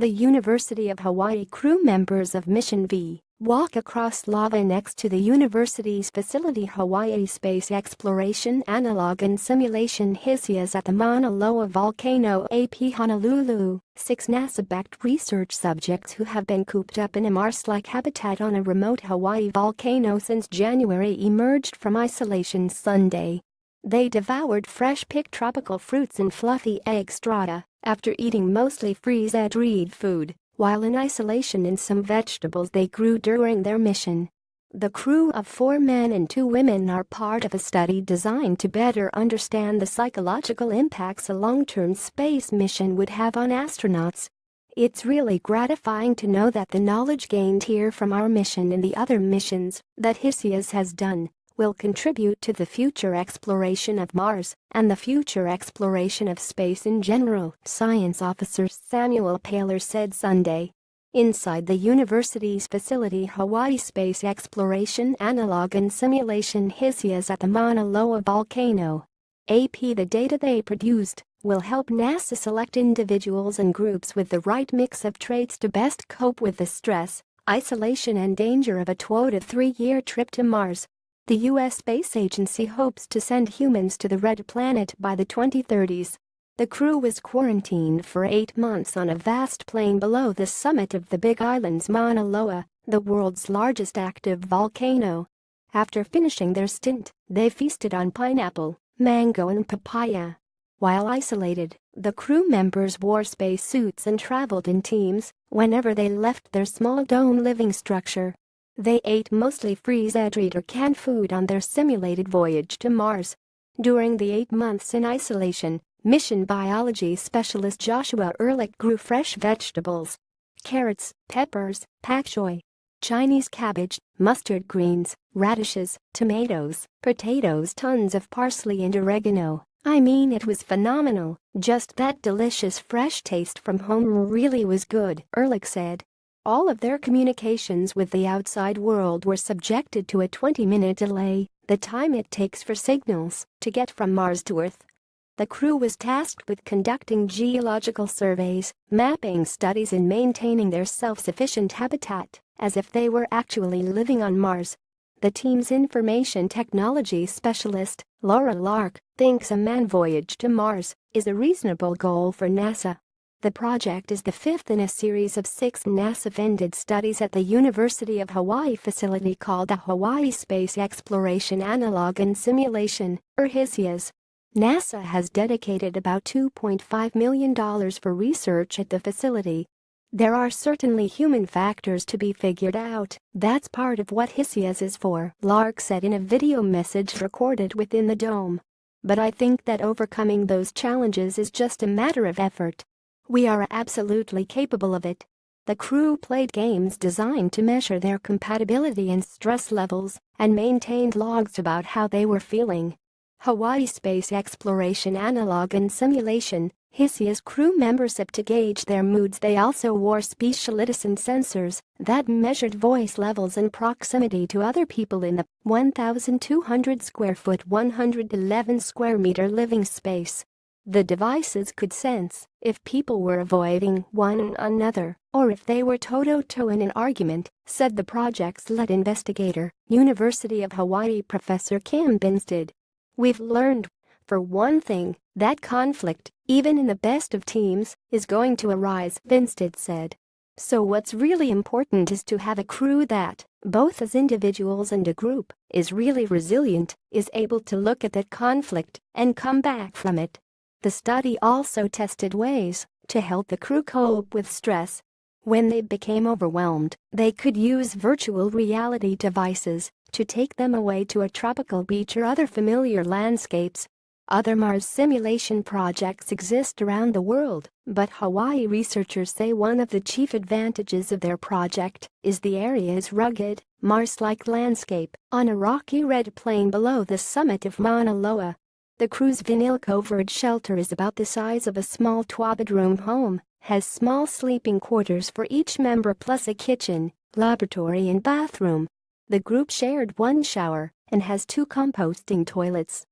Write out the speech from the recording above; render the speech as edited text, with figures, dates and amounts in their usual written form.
The University of Hawaii crew members of Mission V walk across lava next to the university's facility Hawaii Space Exploration Analog and Simulation HISIAS at the Mauna Loa volcano AP Honolulu. 6 NASA-backed research subjects who have been cooped up in a Mars-like habitat on a remote Hawaii volcano since January emerged from isolation Sunday. They devoured fresh-picked tropical fruits and fluffy egg strata after eating mostly freeze-dried food, while in isolation and some vegetables they grew during their mission. The crew of 4 men and 2 women are part of a study designed to better understand the psychological impacts a long-term space mission would have on astronauts. It's really gratifying to know that the knowledge gained here from our mission and the other missions that HISIAS has done will contribute to the future exploration of Mars and the future exploration of space in general, Science Officer Samuel Paler said Sunday. Inside the university's facility Hawaii Space Exploration Analog and Simulation HISIAS at the Mauna Loa volcano. The data they produced will help NASA select individuals and groups with the right mix of traits to best cope with the stress, isolation and danger of a 2 to 3 year trip to Mars. The U.S. Space Agency hopes to send humans to the Red Planet by the 2030s. The crew was quarantined for 8 months on a vast plain below the summit of the Big Island's Mauna Loa, the world's largest active volcano. After finishing their stint, they feasted on pineapple, mango and papaya. While isolated, the crew members wore spacesuits and traveled in teams whenever they left their small dome living structure. They ate mostly freeze-dried or canned food on their simulated voyage to Mars. During the 8 months in isolation, mission biology specialist Joshua Ehrlich grew fresh vegetables: carrots, peppers, pak choi, Chinese cabbage, mustard greens, radishes, tomatoes, potatoes, tons of parsley and oregano. I mean, it was phenomenal. Just that delicious fresh taste from home really was good, Ehrlich said. All of their communications with the outside world were subjected to a 20-minute delay, the time it takes for signals to get from Mars to Earth. The crew was tasked with conducting geological surveys, mapping studies and maintaining their self-sufficient habitat, as if they were actually living on Mars. The team's information technology specialist, Laura Lark, thinks a manned voyage to Mars is a reasonable goal for NASA. The project is the 5th in a series of 6 NASA-funded studies at the University of Hawaii facility called the Hawaii Space Exploration Analog and Simulation, or HISIAS. NASA has dedicated about $2.5 million for research at the facility. There are certainly human factors to be figured out. That's part of what HISIAS is for, Lark said in a video message recorded within the dome. But I think that overcoming those challenges is just a matter of effort. We are absolutely capable of it. The crew played games designed to measure their compatibility and stress levels and maintained logs about how they were feeling. Hawaii Space Exploration Analog and Simulation HISIAS crew members said to gauge their moods they also wore facilit sensors that measured voice levels and proximity to other people in the 1,200 square foot 111 square meter living space. The devices could sense if people were avoiding one another or if they were toe-to-toe in an argument, said the project's lead investigator, University of Hawaii professor Kim Binstead. We've learned, for one thing, that conflict, even in the best of teams, is going to arise, Binstead said. So what's really important is to have a crew that, both as individuals and a group, is really resilient, is able to look at that conflict and come back from it. The study also tested ways to help the crew cope with stress. When they became overwhelmed, they could use virtual reality devices to take them away to a tropical beach or other familiar landscapes. Other Mars simulation projects exist around the world, but Hawaii researchers say one of the chief advantages of their project is the area's rugged, Mars-like landscape on a rocky red plain below the summit of Mauna Loa. The crew's vinyl-covered shelter is about the size of a small 2-bedroom home, has small sleeping quarters for each member plus a kitchen, laboratory and bathroom. The group shared one shower and has 2 composting toilets.